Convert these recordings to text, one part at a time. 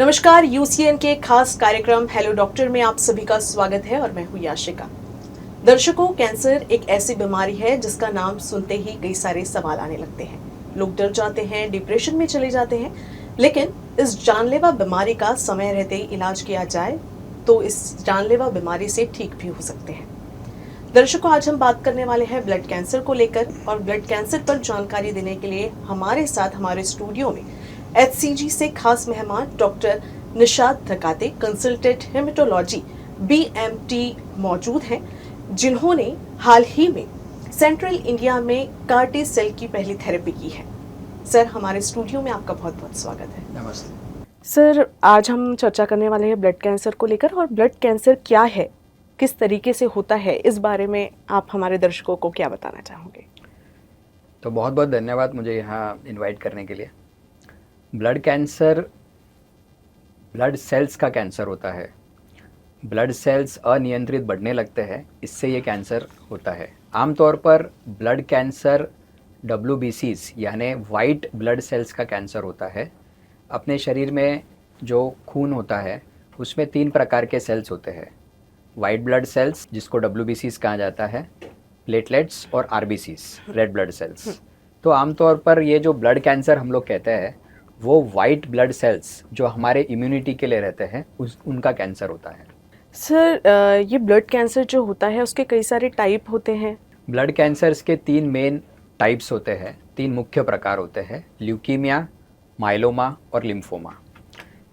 नमस्कार, यूसीएन के खास कार्यक्रम हेलो डॉक्टर में आप सभी का स्वागत है और मैं हूं याशिका। दर्शकों, कैंसर एक ऐसी बीमारी है जिसका नाम सुनते ही कई सारे सवाल आने लगते हैं। लोग डर जाते हैं, डिप्रेशन में चले जाते हैं, लेकिन इस जानलेवा बीमारी का समय रहते ही इलाज किया जाए तो इस जानलेवा बीमारी से ठीक भी हो सकते हैं। दर्शकों, आज हम बात करने वाले हैं ब्लड कैंसर को लेकर, और ब्लड कैंसर पर जानकारी देने के लिए हमारे साथ हमारे स्टूडियो में HCG से खास मेहमान doctor Nishat Dhakate, consultant haematology BMT मौजूद हैं, जिन्होंने हाल ही में सेंट्रल इंडिया में कार्टी सेल की पहली थेरेपी की है। सर, हमारे स्टूडियो में आपका बहुत बहुत स्वागत है। नमस्ते सर, आज हम चर्चा करने वाले हैं ब्लड कैंसर को लेकर, और ब्लड कैंसर क्या है, किस तरीके से होता है, इस बारे में आप हमारे दर्शकों को क्या बताना चाहोगे? तो बहुत बहुत धन्यवाद मुझे यहाँ इनवाइट करने के लिए। ब्लड कैंसर ब्लड सेल्स का कैंसर होता है। ब्लड सेल्स अनियंत्रित बढ़ने लगते हैं, इससे ये कैंसर होता है। आमतौर पर ब्लड कैंसर WBCs यानी वाइट ब्लड सेल्स का कैंसर होता है। अपने शरीर में जो खून होता है उसमें 3 प्रकार के सेल्स होते हैं। वाइट ब्लड सेल्स, जिसको WBCs कहा जाता है, प्लेटलेट्स और RBCs, रेड ब्लड सेल्स। तो आमतौर पर ये जो ब्लड कैंसर हम लोग कहते हैं वो वाइट ब्लड सेल्स जो हमारे इम्यूनिटी के लिए रहते हैं उनका कैंसर होता है। सर, ये ब्लड कैंसर जो होता है उसके कई सारे टाइप होते हैं। ब्लड कैंसर्स के 3 मेन टाइप्स होते हैं, 3 मुख्य प्रकार होते हैं: ल्यूकीमिया, माइलोमा और लिम्फोमा।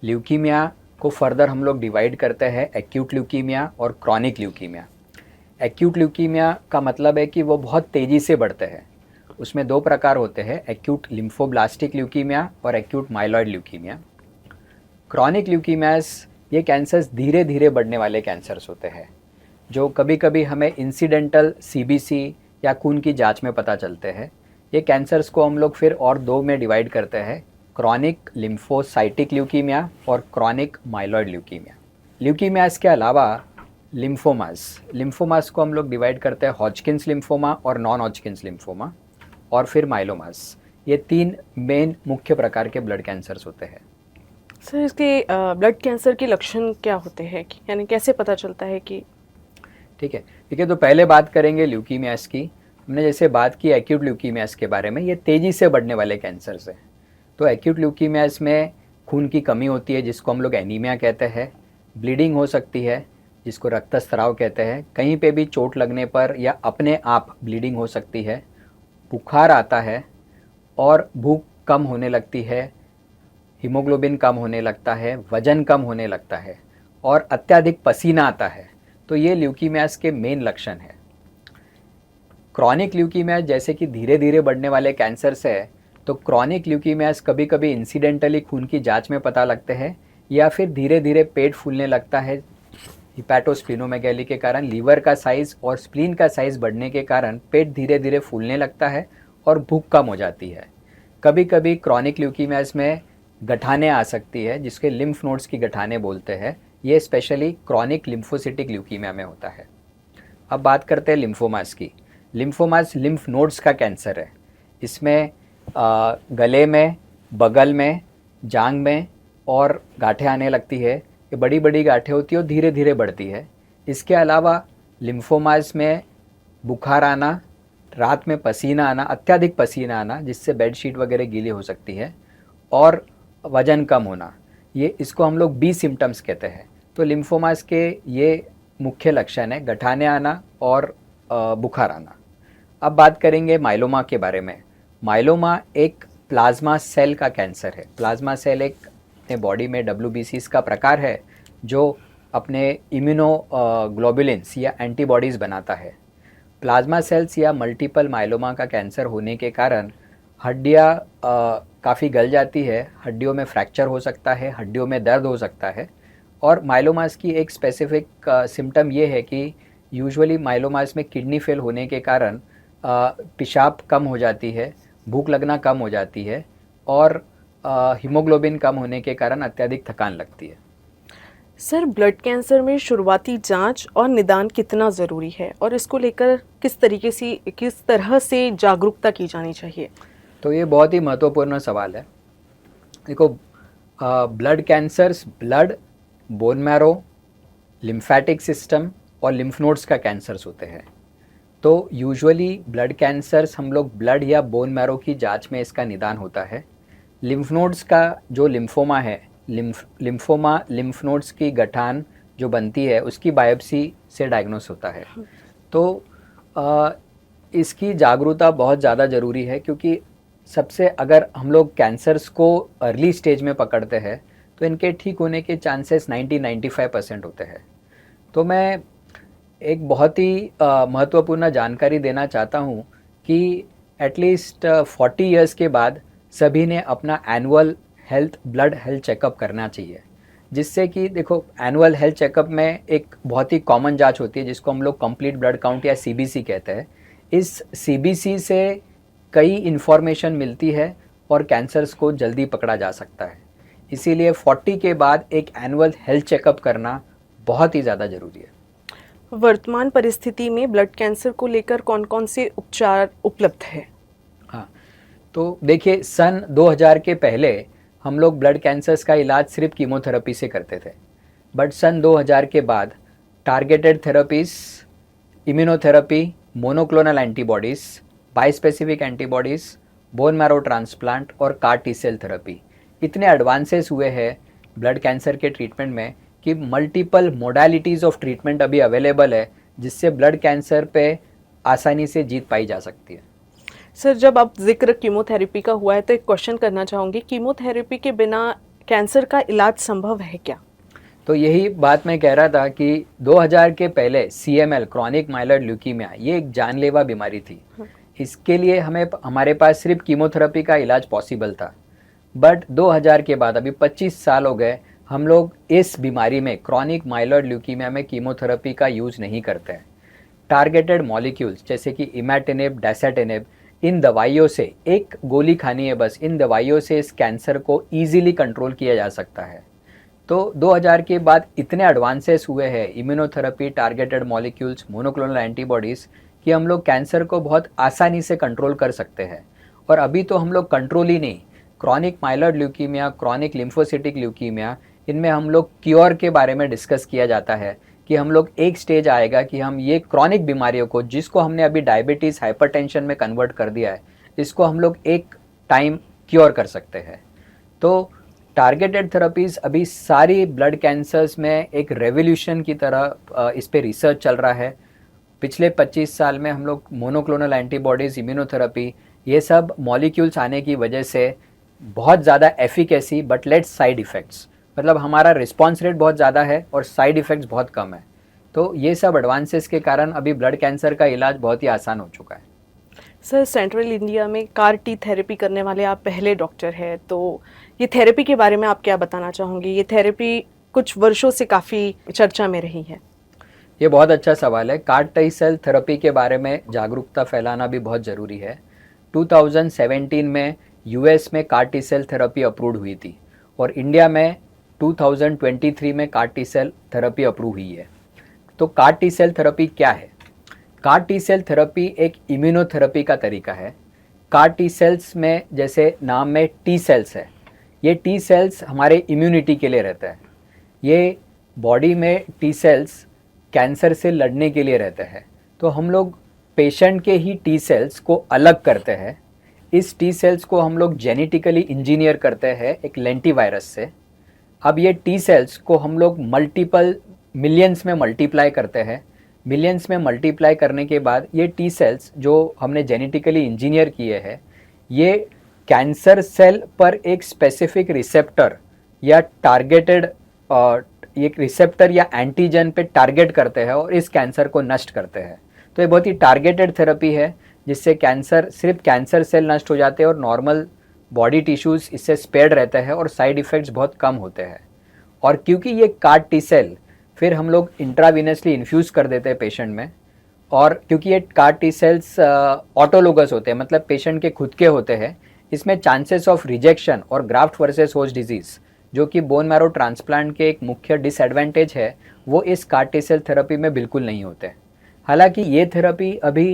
ल्यूकीमिया को फर्दर हम लोग डिवाइड करते हैं एक्यूट ल्यूकीमिया और क्रॉनिक ल्यूकीमिया। एक्यूट ल्यूकीमिया का मतलब है कि वो बहुत तेज़ी से बढ़ते हैं। उसमें 2 प्रकार होते हैं, एक्यूट लिम्फोब्लास्टिक ल्यूकीमिया और acute myeloid leukaemia. Chronic leukaemias ये कैंसर्स धीरे धीरे बढ़ने वाले कैंसर्स होते हैं, जो कभी कभी हमें इंसिडेंटल CBC या खून की जांच में पता चलते हैं। ये कैंसर्स को हम लोग फिर और 2 में डिवाइड करते हैं, क्रॉनिक लिम्फोसाइटिक ल्यूकीमिया और क्रॉनिक माइलॉइड ल्यूकीमिया। ल्यूकीमियास के अलावा लिम्फोमास को हम लोग डिवाइड करते हैं हॉजकिन्स लिम्फोमा और नॉन हॉजकिन्स लिम्फोमा, और फिर माइलोमास। ये 3 मेन मुख्य प्रकार के ब्लड कैंसर्स होते हैं। सर, इसके ब्लड कैंसर के लक्षण क्या होते हैं, यानी कैसे पता चलता है कि? ठीक है, तो पहले बात करेंगे ल्यूकीमियास की। हमने जैसे बात की एक्यूट ल्यूकीमियास के बारे में, ये तेज़ी से बढ़ने वाले कैंसर्स हैं। तो एक्यूट ल्यूकीमियास में खून की कमी होती है, जिसको हम लोग एनीमिया कहते हैं। ब्लीडिंग हो सकती है, जिसको रक्तस्राव कहते हैं। कहीं पे भी चोट लगने पर या अपने आप ब्लीडिंग हो सकती है। बुखार आता है और भूख कम होने लगती है, हीमोग्लोबिन कम होने लगता है, वजन कम होने लगता है और अत्यधिक पसीना आता है। तो ये ल्यूकीमियास के मेन लक्षण हैं। क्रॉनिक ल्यूकीमिया जैसे कि धीरे धीरे बढ़ने वाले कैंसर्स है, तो क्रॉनिक ल्यूकीमियास कभी कभी इंसिडेंटली खून की जांच में पता लगते हैं, या फिर धीरे धीरे पेट फूलने लगता है। हिपैटोस्प्लीनोमेगैली के कारण लीवर का साइज़ और स्प्लीन का साइज़ बढ़ने के कारण पेट धीरे धीरे फूलने लगता है और भूख कम हो जाती है। कभी कभी क्रॉनिक ल्यूकीमियास में गठाने आ सकती है, जिसके लिम्फ नोड्स की गठाने बोलते हैं। ये स्पेशली क्रॉनिक लिम्फोसिटिक ल्यूकीमिया में होता है। अब बात करते हैं लिम्फोमास की। लिम्फोमास लिम्फ नोड्स का कैंसर है। इसमें गले में, बगल में, जांघ में और गांठें आने लगती है। ये बड़ी बड़ी गांठें होती है और धीरे धीरे बढ़ती है। इसके अलावा लिम्फोमास में बुखार आना, रात में पसीना आना, अत्यधिक पसीना आना, जिससे बेडशीट वगैरह गीली हो सकती है, और वजन कम होना, ये इसको हम लोग B सिम्टम्स कहते हैं। तो लिम्फोमास के ये मुख्य लक्षण है, गठाने आना और बुखार आना। अब बात करेंगे माइलोमा के बारे में। माइलोमा एक प्लाज्मा सेल का कैंसर है। प्लाज्मा सेल एक अपने बॉडी में WBCs का प्रकार है, जो अपने इम्यूनोग्लोबुलिन्स या एंटीबॉडीज़ बनाता है। प्लाज्मा सेल्स या मल्टीपल माइलोमा का कैंसर होने के कारण हड्डियाँ काफ़ी गल जाती है, हड्डियों में फ्रैक्चर हो सकता है, हड्डियों में दर्द हो सकता है। और माइलोमास की एक स्पेसिफिक सिम्टम ये है कि यूजुअली माइलोमास में किडनी फेल होने के कारण पेशाब कम हो जाती है, भूख लगना कम हो जाती है, और हीमोग्लोबिन कम होने के कारण अत्यधिक थकान लगती है। सर, ब्लड कैंसर में शुरुआती जांच और निदान कितना ज़रूरी है, और इसको लेकर किस तरह से जागरूकता की जानी चाहिए? तो ये बहुत ही महत्वपूर्ण सवाल है। देखो, blood cancers blood, bone marrow, lymphatic system और लिम्फ नोड्स का कैंसर्स होते हैं। तो यूजुअली ब्लड कैंसर्स हम लोग ब्लड या बोन मैरो की जांच में इसका निदान होता है। लिम्फ नोड्स का जो लिम्फोमा है, लिम्फोमा लिम्फ नोड्स की गठान जो बनती है उसकी बायोप्सी से डायग्नोस होता है। तो इसकी जागरूकता बहुत ज़्यादा ज़रूरी है, क्योंकि सबसे अगर हम लोग कैंसर्स को अर्ली स्टेज में पकड़ते हैं तो इनके ठीक होने के चांसेस 90-95% होते हैं। तो मैं एक बहुत ही महत्वपूर्ण जानकारी देना चाहता हूँ कि एटलीस्ट 40 इयर्स के बाद सभी ने अपना एनुअल ब्लड हेल्थ चेकअप करना चाहिए, जिससे कि देखो एनुअल हेल्थ चेकअप में एक बहुत ही कॉमन जांच होती है जिसको हम लोग कंप्लीट ब्लड काउंट या सीबीसी कहते हैं। इस सीबीसी से कई इन्फॉर्मेशन मिलती है और कैंसर्स को जल्दी पकड़ा जा सकता है। इसीलिए 40 के बाद एक एनुअल हेल्थ चेकअप करना बहुत ही ज़्यादा ज़रूरी है। वर्तमान परिस्थिति में ब्लड कैंसर को लेकर कौन कौन से उपचार उपलब्ध है? हाँ, तो देखिए सन 2000 के पहले हम लोग ब्लड कैंसर्स का इलाज सिर्फ कीमोथेरेपी से करते थे, बट सन 2000 के बाद targeted therapies, immunotherapy, monoclonal antibodies, bispecific antibodies, bone marrow transplant और कार टी सेल थेरेपी इतने एडवांसेस हुए हैं ब्लड कैंसर के ट्रीटमेंट में कि मल्टीपल मोडालिटीज़ ऑफ ट्रीटमेंट अभी अवेलेबल है, जिससे ब्लड कैंसर पे आसानी से जीत पाई जा सकती है। सर, जब आप जिक्र कीमोथेरेपी का हुआ है तो एक क्वेश्चन करना चाहूँगी, कीमोथेरेपी के बिना कैंसर का इलाज संभव है क्या? तो यही बात मैं कह रहा था कि 2000 के पहले CML क्रॉनिक माइलॉइड ल्यूकीमिया ये एक जानलेवा बीमारी थी। इसके लिए हमारे पास सिर्फ कीमोथेरेपी का इलाज पॉसिबल था, बट 2000 के बाद अभी 25 साल हो गए हम लोग इस बीमारी में क्रॉनिक माइलॉइड ल्यूकीमिया में कीमोथेरेपी का यूज़ नहीं करते हैं। टारगेटेड मॉलिक्यूल्स जैसे कि इमैटिनिब, डैसेटिनिब, इन दवाइयों से एक गोली खानी है बस, इन दवाइयों से इस कैंसर को ईजिली कंट्रोल किया जा सकता है। तो 2000 के बाद इतने एडवांसेस हुए हैं immunotherapy, targeted molecules, monoclonal antibodies कि हम लोग कैंसर को बहुत आसानी से कंट्रोल कर सकते हैं। और अभी तो हम लोग कंट्रोल ही नहीं, chronic myeloid leukaemia, chronic lymphocytic leukaemia, इनमें हम लोग क्योर के बारे में डिस्कस किया जाता है कि हम लोग एक स्टेज आएगा कि हम ये क्रॉनिक बीमारियों को, जिसको हमने अभी डायबिटीज़, हाइपरटेंशन में कन्वर्ट कर दिया है, इसको हम लोग एक टाइम क्योर कर सकते हैं। तो टारगेटेड थेरेपीज़ अभी सारी ब्लड कैंसर्स में एक रेवोल्यूशन की तरह इस पे रिसर्च चल रहा है। पिछले 25 साल में हम लोग मोनोक्लोनल एंटीबॉडीज़, इम्यूनोथेरेपी, ये सब मॉलिक्यूल्स आने की वजह से बहुत ज़्यादा efficacy but less side effects, मतलब हमारा रिस्पॉन्स रेट बहुत ज़्यादा है और साइड इफ़ेक्ट्स बहुत कम है। तो ये सब एडवांसेस के कारण अभी ब्लड कैंसर का इलाज बहुत ही आसान हो चुका है। सर, सेंट्रल इंडिया में कार टी थेरेपी करने वाले आप पहले डॉक्टर हैं, तो ये थेरेपी के बारे में आप क्या बताना चाहोगे? ये थेरेपी कुछ वर्षों से काफ़ी चर्चा में रही है। ये बहुत अच्छा सवाल है। कार टी सेल थेरेपी के बारे में जागरूकता फैलाना भी बहुत ज़रूरी है। 2017 में US में CAR T cell therapy approved हुई थी और इंडिया में 2023 में CAR T cell therapy approve हुई है। तो कार टी सेल थेरेपी क्या है? कार टी सेल थेरेपी एक इम्यूनोथेरेपी का तरीका है। कार टी सेल्स में, जैसे नाम में टी सेल्स है, ये टी सेल्स हमारे इम्यूनिटी के लिए रहता है। ये बॉडी में टी सेल्स कैंसर से लड़ने के लिए रहते हैं। तो हम लोग पेशेंट के ही टी सेल्स को अलग करते हैं। इस टी सेल्स को हम लोग जेनेटिकली इंजीनियर करते हैं एक लेंटिवायरस से। अब ये टी सेल्स को हम लोग मल्टीपल मिलियंस में मल्टीप्लाई करते हैं। मिलियंस में मल्टीप्लाई करने के बाद ये टी सेल्स जो हमने जेनेटिकली इंजीनियर किए हैं, ये कैंसर सेल पर एक स्पेसिफिक रिसेप्टर या टारगेटेड एक रिसेप्टर या एंटीजन पे टारगेट करते हैं और इस कैंसर को नष्ट करते हैं। तो ये बहुत ही टारगेटेड थेरेपी है, जिससे सिर्फ कैंसर सेल नष्ट हो जाते हैं और नॉर्मल बॉडी टिश्यूज़ इससे स्पेयर्ड रहते हैं और साइड इफ़ेक्ट्स बहुत कम होते हैं। और क्योंकि ये कार टी सेल फिर हम लोग इंट्रावीनसली इन्फ्यूज़ कर देते हैं पेशेंट में, और क्योंकि ये कार टी सेल्स ऑटोलोगस होते हैं, मतलब पेशेंट के खुद के होते हैं, इसमें चांसेस ऑफ रिजेक्शन और ग्राफ्ट वर्सेस होस्ट डिजीज़, जो कि बोन मैरो ट्रांसप्लांट के एक मुख्य डिसएडवांटेज है, वो इस कार टी सेल थेरेपी में बिल्कुल नहीं होते। हालांकि ये थेरेपी अभी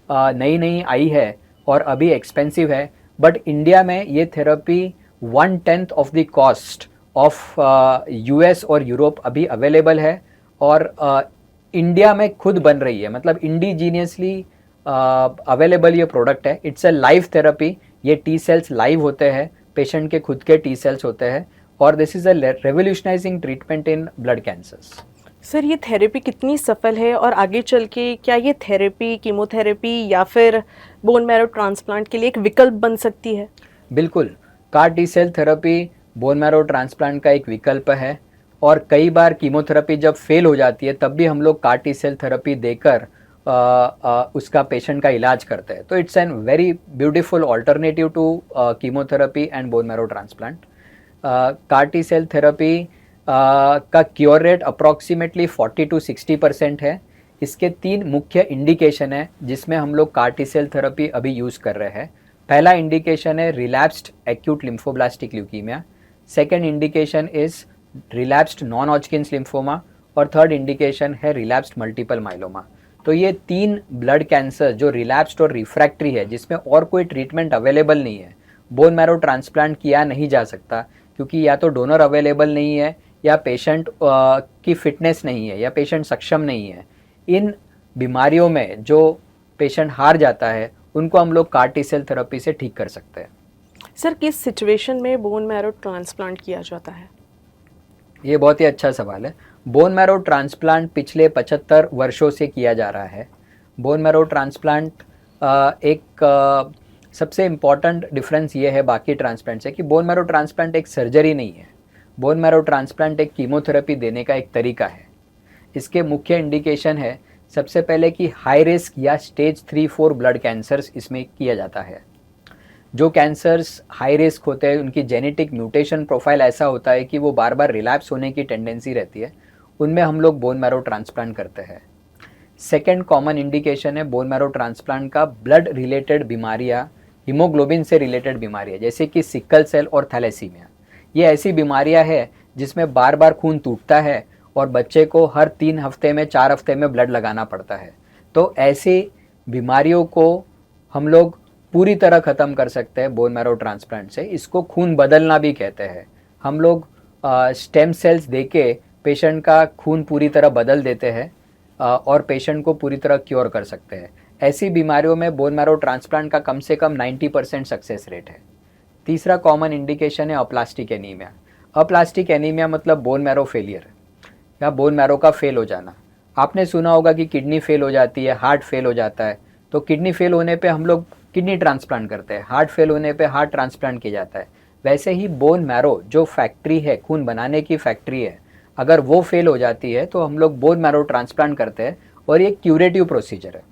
नई आई है और अभी एक्सपेंसिव है, बट इंडिया में ये therapy 1/10 of the cost of US और यूरोप अभी अवेलेबल है, और इंडिया में खुद बन रही है, मतलब इंडिजीनियसली अवेलेबल ये प्रोडक्ट है। It's a live therapy. ये टी सेल्स लाइव होते हैं, पेशेंट के खुद के टी सेल्स होते हैं, और this is a revolutionising treatment in blood cancers. Sir ये थेरेपी कितनी सफल है और आगे चल के क्या ये थेरेपी कीमोथेरेपी या फिर बोन मैरो ट्रांसप्लांट के लिए एक विकल्प बन सकती है? बिल्कुल, CAR T cell therapy bone marrow transplant का एक विकल्प है, और कई बार कीमोथेरेपी जब फेल हो जाती है तब भी हम लोग कार टी सेल थेरेपी देकर उसका पेशेंट का इलाज करते हैं। तो it's an very beautiful alternative to chemotherapy and bone marrow transplant. CAR T cell therapy का क्योर रेट अप्रॉक्सीमेटली 40 to 60% है। इसके 3 मुख्य इंडिकेशन है जिसमें हम लोग कार टी सेल थेरेपी अभी यूज़ कर रहे हैं। पहला इंडिकेशन है relapsed acute lymphoblastic leukaemia, second indication is relapsed non Hodgkin's lymphoma, और थर्ड इंडिकेशन है रिलैप्स्ड मल्टीपल माइलोमा। तो ये 3 ब्लड कैंसर जो रिलैप्स्ड और रिफ्रैक्टरी है, जिसमें और कोई ट्रीटमेंट अवेलेबल नहीं है, बोन मैरो ट्रांसप्लांट किया नहीं जा सकता, क्योंकि या तो डोनर अवेलेबल नहीं है, या पेशेंट की फिटनेस नहीं है, या पेशेंट सक्षम नहीं है। इन बीमारियों में जो पेशेंट हार जाता है उनको हम लोग कार टी सेल थेरेपी से ठीक कर सकते हैं। सर किस सिचुएशन में बोन मैरो ट्रांसप्लांट किया जाता है? ये बहुत ही अच्छा सवाल है। बोन मैरो ट्रांसप्लांट पिछले 75 वर्षों से किया जा रहा है। बोन मैरो ट्रांसप्लांट एक सबसे इम्पॉर्टेंट डिफरेंस ये है बाकी ट्रांसप्लांट से कि बोन मैरो ट्रांसप्लांट एक सर्जरी नहीं है। बोन मैरो ट्रांसप्लांट एक कीमोथेरेपी देने का एक तरीका है। इसके मुख्य इंडिकेशन है, सबसे पहले कि हाई रिस्क या स्टेज 3-4 ब्लड कैंसर्स इसमें किया जाता है। जो कैंसर्स हाई रिस्क होते हैं उनकी जेनेटिक म्यूटेशन प्रोफाइल ऐसा होता है कि वो बार बार रिलैप्स होने की टेंडेंसी रहती है, उनमें हम लोग बोन मैरो ट्रांसप्लांट करते हैं। सेकेंड कॉमन इंडिकेशन है बोन मैरो ट्रांसप्लांट का ब्लड रिलेटेड बीमारियाँ, हीमोग्लोबिन से रिलेटेड बीमारियाँ, जैसे कि सिकल सेल और थैलेसीमिया। ये ऐसी बीमारियाँ हैं जिसमें बार बार खून टूटता है और बच्चे को हर 3 हफ्ते में 4 हफ्ते में ब्लड लगाना पड़ता है। तो ऐसी बीमारियों को हम लोग पूरी तरह ख़त्म कर सकते हैं बोन मैरो ट्रांसप्लांट से। इसको खून बदलना भी कहते हैं। हम लोग स्टेम सेल्स देके पेशेंट का खून पूरी तरह बदल देते हैं और पेशेंट को पूरी तरह क्योर कर सकते हैं। ऐसी बीमारियों में बोन मैरो ट्रांसप्लांट का कम से कम 90% सक्सेस रेट है। तीसरा कॉमन इंडिकेशन है अप्लास्टिक एनीमिया। अप्लास्टिक एनीमिया मतलब बोन मैरो फेलियर या बोन मैरो का फेल हो जाना। आपने सुना होगा कि किडनी फेल हो जाती है, हार्ट फेल हो जाता है, तो किडनी फेल होने पे हम लोग किडनी ट्रांसप्लांट करते हैं, हार्ट फेल होने पे हार्ट ट्रांसप्लांट किया जाता है। वैसे ही बोन मैरो जो फैक्ट्री है, खून बनाने की फैक्ट्री है, अगर वो फेल हो जाती है तो हम लोग बोन मैरो ट्रांसप्लांट करते हैं, और ये क्यूरेटिव प्रोसीजर है।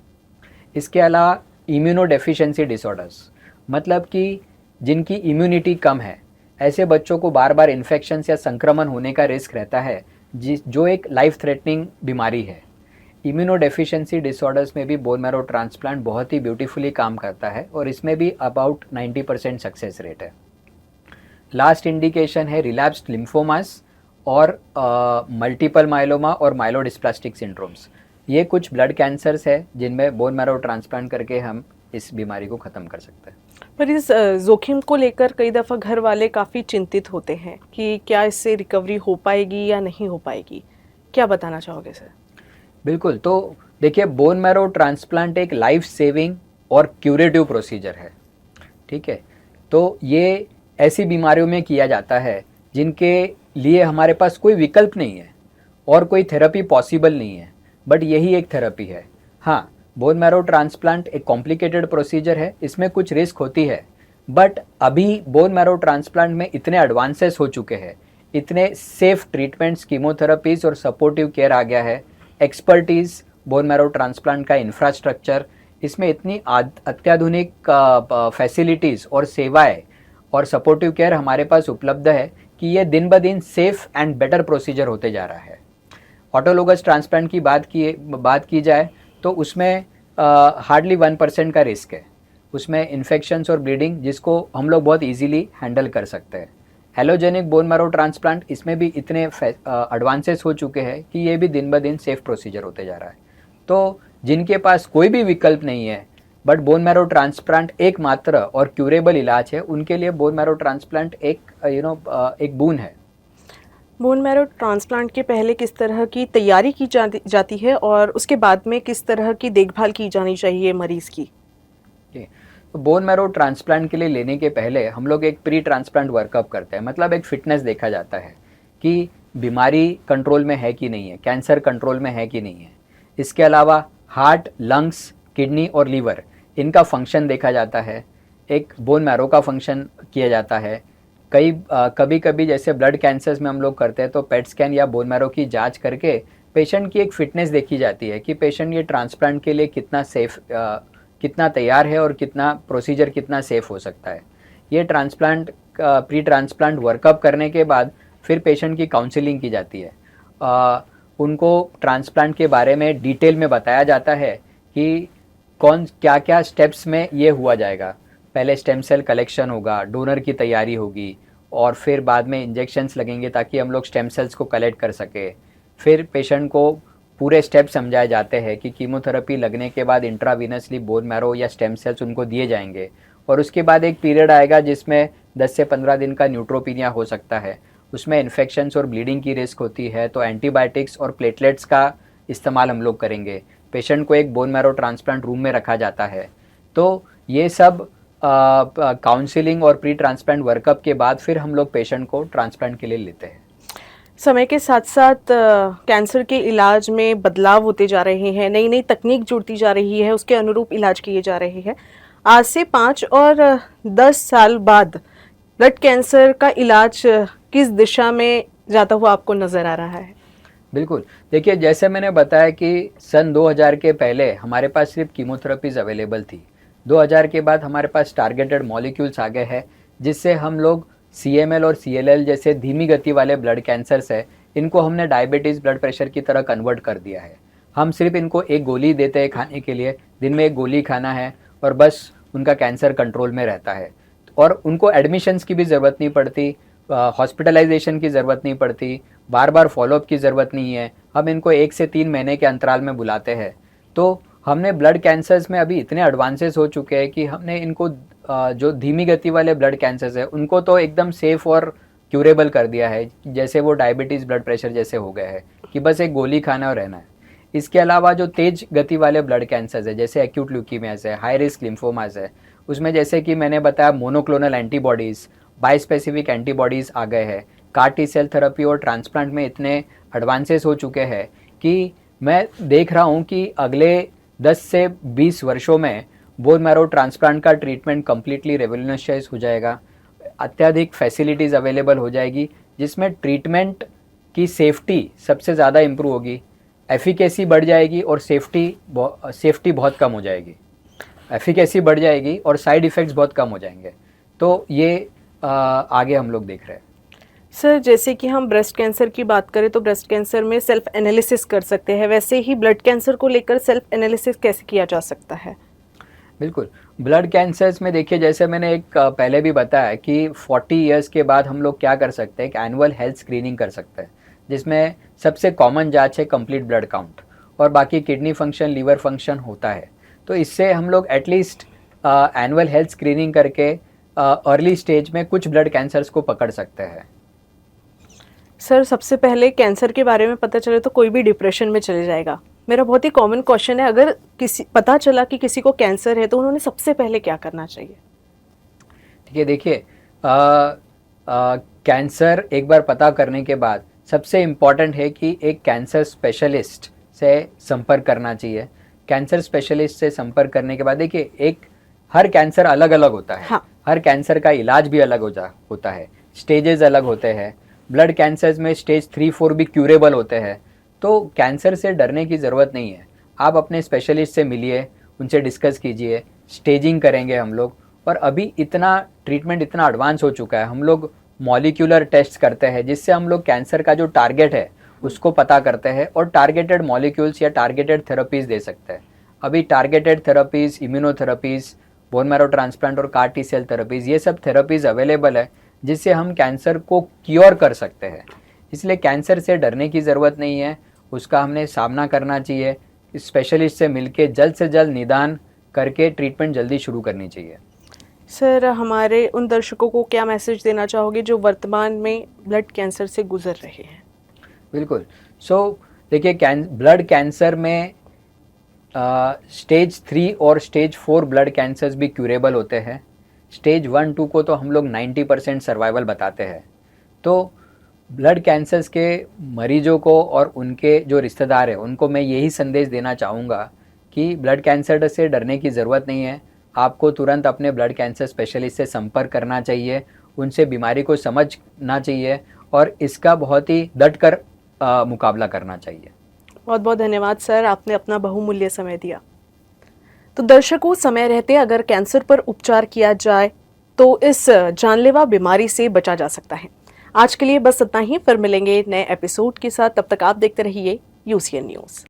इसके अलावा इम्यूनो डेफिशिएंसी डिसऑर्डर्स, मतलब कि जिनकी इम्यूनिटी कम है, ऐसे बच्चों को बार बार इन्फेक्शन या संक्रमण होने का रिस्क रहता है, जो एक लाइफ थ्रेटनिंग बीमारी है। इम्यूनो डेफिशिएंसी डिसऑर्डर्स में भी बोन मैरो ट्रांसप्लांट बहुत ही ब्यूटीफुली काम करता है, और इसमें भी अबाउट 90% सक्सेस रेट है। लास्ट इंडिकेशन है रिलैप्स्ड लिम्फोमास और मल्टीपल माइलोमा और माइलोडिस्प्लास्टिक सिंड्रोम्स। ये कुछ ब्लड कैंसर्स है जिनमें बोन मैरो ट्रांसप्लांट करके हम इस बीमारी को ख़त्म कर सकते हैं। पर इस जोखिम को लेकर कई दफ़ा घर वाले काफ़ी चिंतित होते हैं कि क्या इससे रिकवरी हो पाएगी या नहीं हो पाएगी, क्या बताना चाहोगे सर? बिल्कुल, तो देखिए, बोन मैरो ट्रांसप्लांट एक लाइफ सेविंग और क्यूरेटिव प्रोसीजर है, ठीक है। तो ये ऐसी बीमारियों में किया जाता है जिनके लिए हमारे पास कोई विकल्प नहीं है और कोई थेरेपी पॉसिबल नहीं है, बट यही एक थेरेपी है। हाँ, बोन मैरो ट्रांसप्लांट एक कॉम्प्लिकेटेड प्रोसीजर है, इसमें कुछ रिस्क होती है, बट अभी बोन मैरो ट्रांसप्लांट में इतने एडवांसेस हो चुके हैं, इतने सेफ ट्रीटमेंट्स, कीमोथेरेपीज और सपोर्टिव केयर आ गया है, एक्सपर्टीज़, बोन मैरो ट्रांसप्लांट का इंफ्रास्ट्रक्चर, इसमें इतनी अत्याधुनिक फैसिलिटीज़ और सेवाएं और सपोर्टिव केयर हमारे पास उपलब्ध है कि ये दिन ब दिन सेफ एंड बेटर प्रोसीजर होते जा रहा है। ऑटोलोगस ट्रांसप्लांट की बात की जाए तो उसमें हार्डली 1% का रिस्क है। उसमें इन्फेक्शंस और ब्लीडिंग जिसको हम लोग बहुत इजीली हैंडल कर सकते हैं। एलोजेनिक बोन मैरो ट्रांसप्लांट, इसमें भी इतने एडवांसेस हो चुके हैं कि ये भी दिन ब दिन सेफ प्रोसीजर होते जा रहा है। तो जिनके पास कोई भी विकल्प नहीं है बट बोन मैरो ट्रांसप्लांट एकमात्र और क्यूरेबल इलाज है, उनके लिए बोन मैरो ट्रांसप्लांट एक एक बून है। बोन मैरो ट्रांसप्लांट के पहले किस तरह की तैयारी की जाती है और उसके बाद में किस तरह की देखभाल की जानी चाहिए मरीज की? ओके, तो बोन मैरो ट्रांसप्लांट के लिए लेने के पहले हम लोग एक प्री ट्रांसप्लांट वर्कअप करते हैं, मतलब एक फिटनेस देखा जाता है कि बीमारी कंट्रोल में है कि नहीं है, कैंसर कंट्रोल में है कि नहीं है। इसके अलावा हार्ट, लंग्स, किडनी और लीवर, इनका फंक्शन देखा जाता है। एक बोन मैरो का फंक्शन किया जाता है। कभी कभी जैसे ब्लड कैंसर्स में हम लोग करते हैं तो पेट स्कैन या बोन मैरो की जांच करके पेशेंट की एक फिटनेस देखी जाती है कि पेशेंट ये ट्रांसप्लांट के लिए कितना सेफ, कितना तैयार है और कितना प्रोसीजर कितना सेफ हो सकता है। ये ट्रांसप्लांट प्री ट्रांसप्लांट वर्कअप करने के बाद फिर पेशेंट की काउंसलिंग की जाती है। उनको ट्रांसप्लांट के बारे में डिटेल में बताया जाता है कि कौन क्या क्या स्टेप्स में ये हुआ जाएगा। पहले स्टेम सेल कलेक्शन होगा, डोनर की तैयारी होगी और फिर बाद में इंजेक्शन्स लगेंगे ताकि हम लोग स्टेम सेल्स को कलेक्ट कर सके। फिर पेशेंट को पूरे स्टेप समझाए जाते हैं कि कीमोथेरेपी लगने के बाद इंट्रावीनसली बोन मैरो या स्टेम सेल्स उनको दिए जाएंगे और उसके बाद एक पीरियड आएगा जिसमें 10 से 15 दिन का न्यूट्रोपीनिया हो सकता है। उसमें इन्फेक्शंस और ब्लीडिंग की रिस्क होती है, तो एंटीबायोटिक्स और प्लेटलेट्स का इस्तेमाल हम लोग करेंगे। पेशेंट को एक बोन मैरो ट्रांसप्लांट रूम में रखा जाता है। तो ये सब काउंसलिंग और प्री ट्रांसप्लांट वर्कअप के बाद फिर हम लोग पेशेंट को ट्रांसप्लांट के लिए लेते हैं। समय के साथ साथ कैंसर के इलाज में बदलाव होते जा रहे हैं, नई नई तकनीक जुड़ती जा रही है, उसके अनुरूप इलाज किए जा रहे हैं। आज से 5 और 10 साल बाद ब्लड कैंसर का इलाज किस दिशा में जाता हुआ आपको नज़र आ रहा है? बिल्कुल, देखिए जैसे मैंने बताया कि सन 2000 के पहले हमारे पास सिर्फ कीमोथेरेपीज अवेलेबल थी। 2000 के बाद हमारे पास टारगेटेड मॉलिक्यूल्स आ गए हैं जिससे हम लोग CML और CLL जैसे धीमी गति वाले ब्लड कैंसर्स है, इनको हमने डायबिटीज़ ब्लड प्रेशर की तरह कन्वर्ट कर दिया है। हम सिर्फ इनको एक गोली देते हैं खाने के लिए, दिन में एक गोली खाना है और बस उनका कैंसर कंट्रोल में रहता है और उनको एडमिशन्स की भी ज़रूरत नहीं पड़ती, हॉस्पिटलाइजेशन की ज़रूरत नहीं पड़ती, बार बार फॉलोअप की ज़रूरत नहीं है। हम इनको 1 से 3 महीने के अंतराल में बुलाते हैं। तो हमने ब्लड कैंसर्स में अभी इतने एडवांसेस हो चुके हैं कि हमने इनको जो धीमी गति वाले ब्लड कैंसर्स है उनको तो एकदम सेफ और क्यूरेबल कर दिया है, जैसे वो डायबिटीज़ ब्लड प्रेशर जैसे हो गए हैं कि बस एक गोली खाना और रहना है। इसके अलावा जो तेज गति वाले ब्लड कैंसर्स है जैसे एक्यूट ल्यूकीमियाज है, हाई रिस्क लिम्फोमाज है, उसमें जैसे कि मैंने बताया मोनोक्लोनल एंटीबॉडीज़, बाइस्पेसिफिक एंटीबॉडीज़ आ गए हैं। CAR T सेल थेरेपी और ट्रांसप्लांट में इतने एडवांसेस हो चुके हैं कि मैं देख रहा हूँ कि अगले 10 से 20 वर्षों में बोन मैरो ट्रांसप्लांट का ट्रीटमेंट कम्प्लीटली रेवोल्यूशनाइज हो जाएगा। अत्यधिक फैसिलिटीज़ अवेलेबल हो जाएगी जिसमें ट्रीटमेंट की सेफ्टी सबसे ज़्यादा इम्प्रूव होगी, एफिकेसी बढ़ जाएगी और सेफ्टी बहुत कम हो जाएगी। एफिकेसी बढ़ जाएगी और साइड इफ़ेक्ट्स बहुत कम हो जाएंगे। तो ये आगे हम लोग देख रहे हैं। सर, जैसे कि हम ब्रेस्ट कैंसर की बात करें तो ब्रेस्ट कैंसर में सेल्फ एनालिसिस कर सकते हैं, वैसे ही ब्लड कैंसर को लेकर सेल्फ एनालिसिस कैसे किया जा सकता है? बिल्कुल, ब्लड कैंसर्स में देखिए जैसे मैंने एक पहले भी बताया कि 40 इयर्स के बाद हम लोग क्या कर सकते हैं, एक एनुअल हेल्थ स्क्रीनिंग कर सकते हैं जिसमें सबसे कॉमन जांच है कंप्लीट ब्लड काउंट और बाकी किडनी फंक्शन, लीवर फंक्शन होता है। तो इससे हम लोग एटलीस्ट एनुअल हेल्थ स्क्रीनिंग करके अर्ली स्टेज में कुछ ब्लड कैंसर्स को पकड़ सकते हैं। सर, सबसे पहले कैंसर के बारे में पता चले तो कोई भी डिप्रेशन में चले जाएगा। मेरा बहुत ही कॉमन क्वेश्चन है, अगर किसी पता चला कि किसी को कैंसर है तो उन्होंने सबसे पहले क्या करना चाहिए? ठीक है, देखिए कैंसर एक बार पता करने के बाद सबसे इम्पॉर्टेंट है कि एक कैंसर स्पेशलिस्ट से संपर्क करना चाहिए। कैंसर स्पेशलिस्ट से संपर्क करने के बाद देखिए हर कैंसर अलग अलग होता है। हाँ। हर कैंसर का इलाज भी अलग होता है, स्टेजेस अलग होते हैं। ब्लड कैंसर्स में स्टेज 3-4 भी क्यूरेबल होते हैं। तो कैंसर से डरने की ज़रूरत नहीं है। आप अपने स्पेशलिस्ट से मिलिए, उनसे डिस्कस कीजिए, स्टेजिंग करेंगे हम लोग। और अभी ट्रीटमेंट इतना एडवांस हो चुका है, हम लोग मॉलिक्यूलर टेस्ट करते हैं जिससे हम लोग कैंसर का जो टारगेट है उसको पता करते हैं और टारगेटेड मॉलिक्यूल्स या टारगेटेड थेरेपीज़ दे सकते हैं। अभी targeted therapies, immunotherapies, bone marrow transplant और CAR T सेल थेरेपीज़, ये सब थेरेपीज़ अवेलेबल है जिससे हम कैंसर को क्योर कर सकते हैं। इसलिए कैंसर से डरने की ज़रूरत नहीं है, उसका हमने सामना करना चाहिए। स्पेशलिस्ट से मिलके जल्द से जल्द निदान करके ट्रीटमेंट जल्दी शुरू करनी चाहिए। सर, हमारे उन दर्शकों को क्या मैसेज देना चाहोगे जो वर्तमान में ब्लड कैंसर से गुजर रहे हैं? बिल्कुल। देखिए, ब्लड कैंसर में स्टेज 3 और स्टेज 4 ब्लड कैंसर्स भी क्यूरेबल होते हैं। स्टेज 1-2 को तो हम लोग 90% सर्वाइवल बताते हैं। तो ब्लड कैंसर्स के मरीजों को और उनके जो रिश्तेदार हैं उनको मैं यही संदेश देना चाहूँगा कि ब्लड कैंसर से डरने की ज़रूरत नहीं है। आपको तुरंत अपने ब्लड कैंसर स्पेशलिस्ट से संपर्क करना चाहिए, उनसे बीमारी को समझना चाहिए और इसका बहुत ही डट कर मुकाबला करना चाहिए। बहुत बहुत धन्यवाद सर, आपने अपना बहुमूल्य समय दिया। तो दर्शकों, समय रहते अगर कैंसर पर उपचार किया जाए तो इस जानलेवा बीमारी से बचा जा सकता है। आज के लिए बस इतना ही, फिर मिलेंगे नए एपिसोड के साथ। तब तक आप देखते रहिए UCN न्यूज़।